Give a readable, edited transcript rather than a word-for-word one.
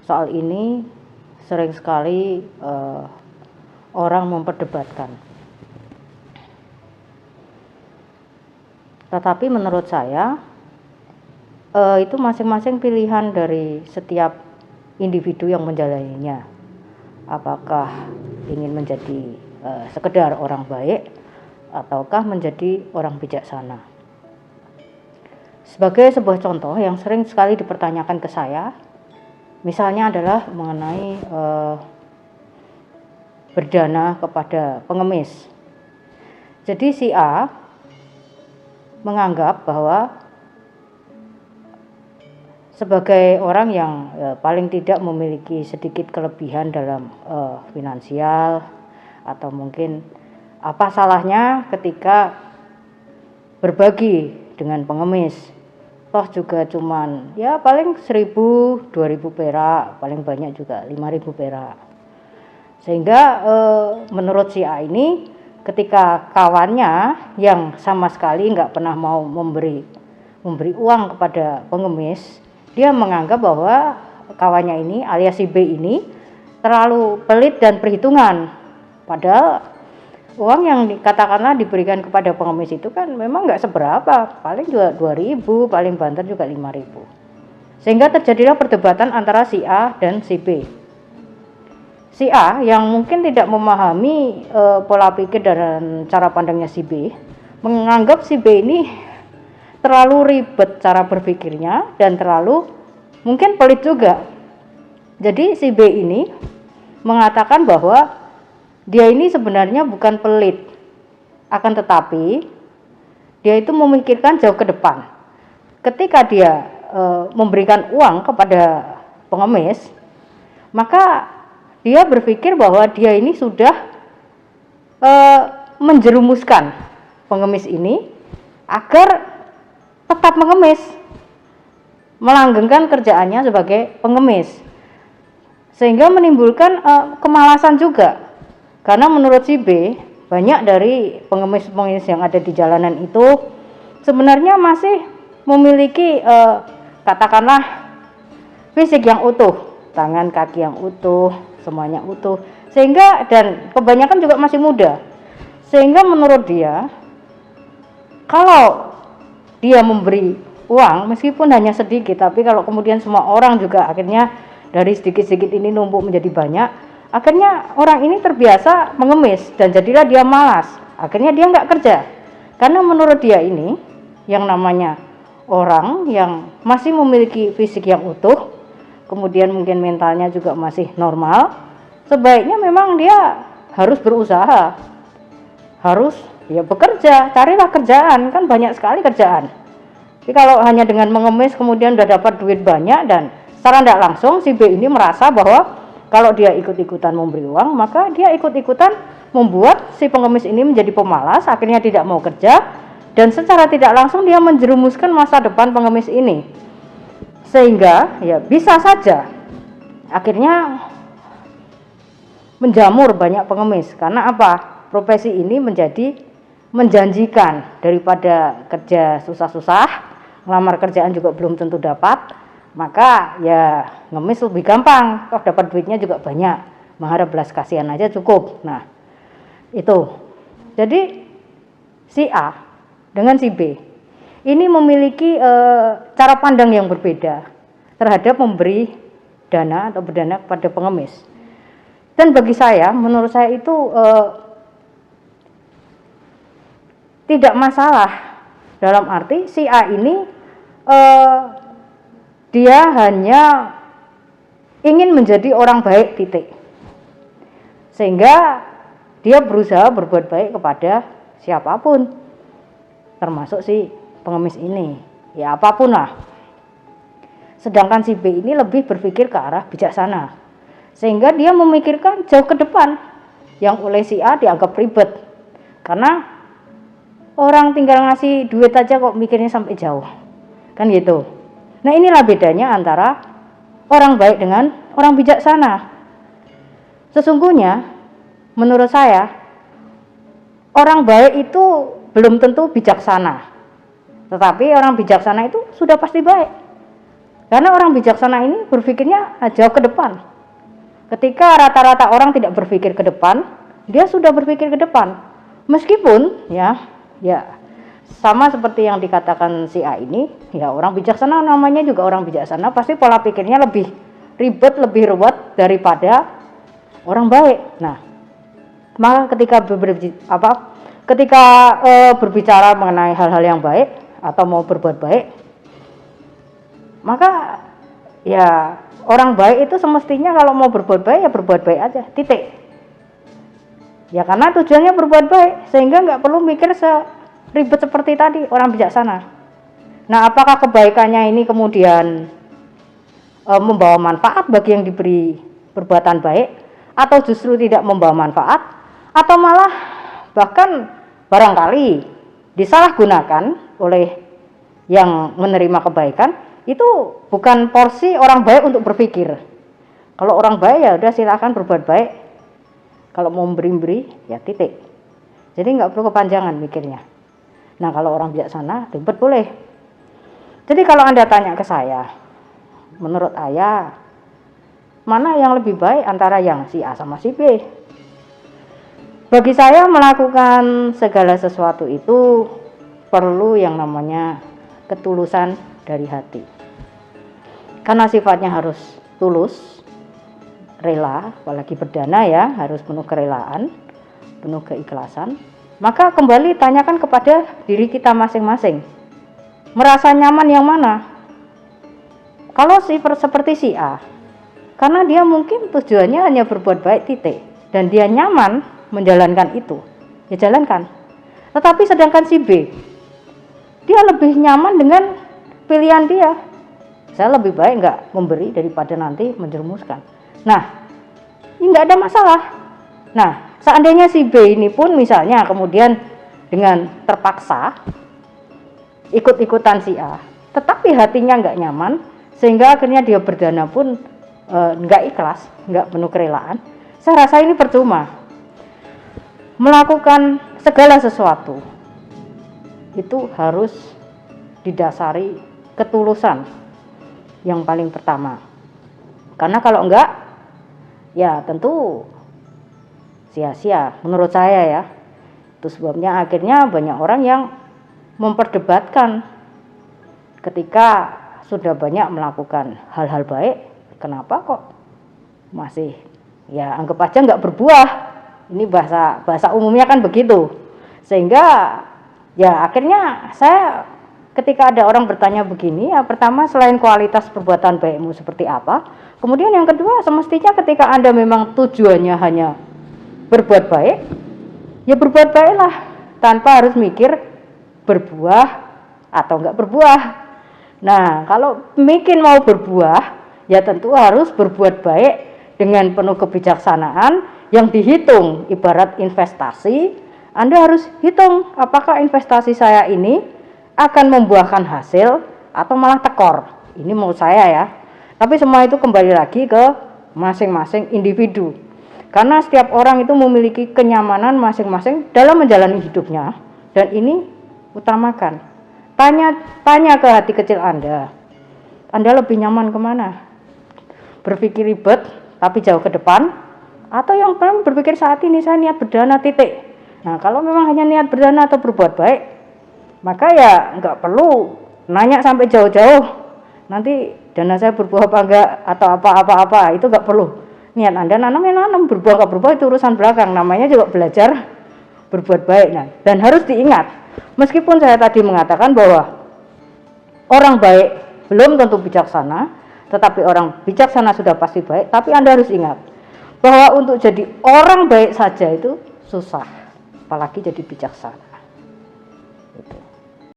Soal ini sering sekali orang memperdebatkan. Tetapi menurut saya itu masing-masing pilihan dari setiap individu yang menjalaninya. Apakah ingin menjadi sekedar orang baik ataukah menjadi orang bijaksana. Sebagai sebuah contoh yang sering sekali dipertanyakan ke saya, misalnya adalah mengenai berdana kepada pengemis. Jadi si A menganggap bahwa sebagai orang yang paling tidak memiliki sedikit kelebihan dalam finansial, atau mungkin apa salahnya ketika berbagi dengan pengemis. Toh juga cuman ya paling 1.000, 2.000 perak, paling banyak juga 5.000 perak. Sehingga menurut si A ini, ketika kawannya yang sama sekali nggak pernah mau memberi uang kepada pengemis, dia menganggap bahwa kawannya ini alias si B ini terlalu pelit dan perhitungan. Padahal uang yang katakanlah diberikan kepada pengemis itu kan memang nggak seberapa, paling juga 2.000, paling banter juga 5.000. Sehingga terjadilah perdebatan antara si A dan si B. Si A yang mungkin tidak memahami pola pikir dan cara pandangnya si B, menganggap si B ini terlalu ribet cara berpikirnya dan terlalu mungkin pelit juga. Jadi si B ini mengatakan bahwa dia ini sebenarnya bukan pelit, akan tetapi dia itu memikirkan jauh ke depan. Ketika dia memberikan uang kepada pengemis, maka dia berpikir bahwa dia ini sudah menjerumuskan pengemis ini agar tetap mengemis, melanggengkan kerjaannya sebagai pengemis, sehingga menimbulkan kemalasan juga. Karena menurut si B, banyak dari pengemis-pengemis yang ada di jalanan itu sebenarnya masih memiliki katakanlah fisik yang utuh, tangan kaki yang utuh, semuanya utuh, sehingga dan kebanyakan juga masih muda. Sehingga menurut dia, kalau dia memberi uang meskipun hanya sedikit, tapi kalau kemudian semua orang juga akhirnya dari sedikit-sedikit ini numpuk menjadi banyak, akhirnya orang ini terbiasa mengemis dan jadilah dia malas. Akhirnya dia nggak kerja. Karena menurut dia ini, yang namanya orang yang masih memiliki fisik yang utuh, kemudian mungkin mentalnya juga masih normal, sebaiknya memang dia harus berusaha, harus ya bekerja, carilah kerjaan, kan banyak sekali kerjaan. Jadi kalau hanya dengan mengemis kemudian udah dapat duit banyak, dan secara tidak langsung si B ini merasa bahwa kalau dia ikut-ikutan memberi uang, maka dia ikut-ikutan membuat si pengemis ini menjadi pemalas, akhirnya tidak mau kerja, dan secara tidak langsung dia menjerumuskan masa depan pengemis ini. Sehingga ya bisa saja akhirnya menjamur banyak pengemis. Karena apa? Profesi ini menjadi menjanjikan, daripada kerja susah-susah, ngelamar kerjaan juga belum tentu dapat, maka ya ngemis lebih gampang, toh dapat duitnya juga banyak, mengharap belas kasihan aja cukup. Nah itu, jadi si A dengan si B ini memiliki cara pandang yang berbeda terhadap memberi dana atau berdana kepada pengemis. Dan bagi saya, menurut saya itu tidak masalah, dalam arti si A ini dia hanya ingin menjadi orang baik, titik. Sehingga dia berusaha berbuat baik kepada siapapun, termasuk si pengemis ini, ya apapun lah. Sedangkan si B ini lebih berpikir ke arah bijaksana, sehingga dia memikirkan jauh ke depan, yang oleh si A dianggap ribet. Karena orang tinggal ngasih duit aja kok mikirnya sampai jauh, kan gitu. Nah inilah bedanya antara orang baik dengan orang bijaksana. Sesungguhnya menurut saya, orang baik itu belum tentu bijaksana, tetapi orang bijaksana itu sudah pasti baik. Karena orang bijaksana ini berpikirnya jauh ke depan. Ketika rata-rata orang tidak berpikir ke depan, dia sudah berpikir ke depan. Meskipun ya sama seperti yang dikatakan si A ini, ya orang bijaksana namanya juga orang bijaksana, pasti pola pikirnya lebih ribet, lebih ruwet daripada orang baik. Nah, maka ketika berbicara mengenai hal-hal yang baik atau mau berbuat baik, maka ya orang baik itu semestinya kalau mau berbuat baik ya berbuat baik aja, titik. Ya karena tujuannya berbuat baik, sehingga nggak perlu mikir seribet seperti tadi orang bijaksana. Nah, apakah kebaikannya ini kemudian membawa manfaat bagi yang diberi perbuatan baik, atau justru tidak membawa manfaat, atau malah bahkan barangkali disalahgunakan oleh yang menerima kebaikan? Itu bukan porsi orang baik untuk berpikir. Kalau orang baik ya udah silakan berbuat baik. Kalau mau beri ya titik. Jadi nggak perlu kepanjangan mikirnya. Nah, kalau orang bijaksana ribet boleh. Jadi kalau Anda tanya ke saya, menurut Ayah mana yang lebih baik antara yang si A sama si B? Bagi saya melakukan segala sesuatu itu perlu yang namanya ketulusan dari hati. Karena sifatnya harus tulus, rela, apalagi berdana ya, harus penuh kerelaan, penuh keikhlasan. Maka kembali tanyakan kepada diri kita masing-masing. Merasa nyaman yang mana? Kalau seperti si A, karena dia mungkin tujuannya hanya berbuat baik titik, dan dia nyaman menjalankan itu, ya jalankan. Tetapi sedangkan si B, dia lebih nyaman dengan pilihan dia. Saya lebih baik nggak memberi daripada nanti menjerumuskan. Nah, ini nggak ada masalah. Nah, seandainya si B ini pun misalnya kemudian dengan terpaksa ikut-ikutan si A, tetapi hatinya nggak nyaman, sehingga akhirnya dia berdana pun nggak ikhlas, nggak penuh kerelaan. Saya rasa ini percuma. Melakukan segala sesuatu itu harus didasari ketulusan yang paling pertama. Karena kalau enggak, ya tentu sia-sia menurut saya ya. Itu sebabnya akhirnya banyak orang yang memperdebatkan ketika sudah banyak melakukan hal-hal baik, kenapa kok masih ya anggap aja nggak berbuah. Ini bahasa umumnya kan begitu. Sehingga ya akhirnya saya ketika ada orang bertanya begini, ya pertama selain kualitas perbuatan baikmu seperti apa, kemudian yang kedua semestinya ketika Anda memang tujuannya hanya berbuat baik, ya berbuat baiklah tanpa harus mikir berbuah atau enggak berbuah. Nah, kalau mikir mau berbuah, ya tentu harus berbuat baik dengan penuh kebijaksanaan yang dihitung ibarat investasi. Anda harus hitung apakah investasi saya ini akan membuahkan hasil atau malah tekor. Ini menurut saya ya. Tapi semua itu kembali lagi ke masing-masing individu. Karena setiap orang itu memiliki kenyamanan masing-masing dalam menjalani hidupnya. Dan ini utamakan. Tanya ke hati kecil Anda. Anda lebih nyaman kemana? Berpikir ribet tapi jauh ke depan, atau yang paling berpikir saat ini saya niat berdana titik. Nah, kalau memang hanya niat berdana atau berbuat baik, maka ya nggak perlu nanya sampai jauh-jauh nanti dana saya berbuah apa enggak atau apa-apa, itu nggak perlu. Niat Anda nanam, berbuah nggak berbuah itu urusan belakang, namanya juga belajar berbuat baik. Nah, dan harus diingat, meskipun saya tadi mengatakan bahwa orang baik belum tentu bijaksana, tetapi orang bijaksana sudah pasti baik. Tapi Anda harus ingat bahwa untuk jadi orang baik saja itu susah, apalagi jadi bijaksana. Gitu.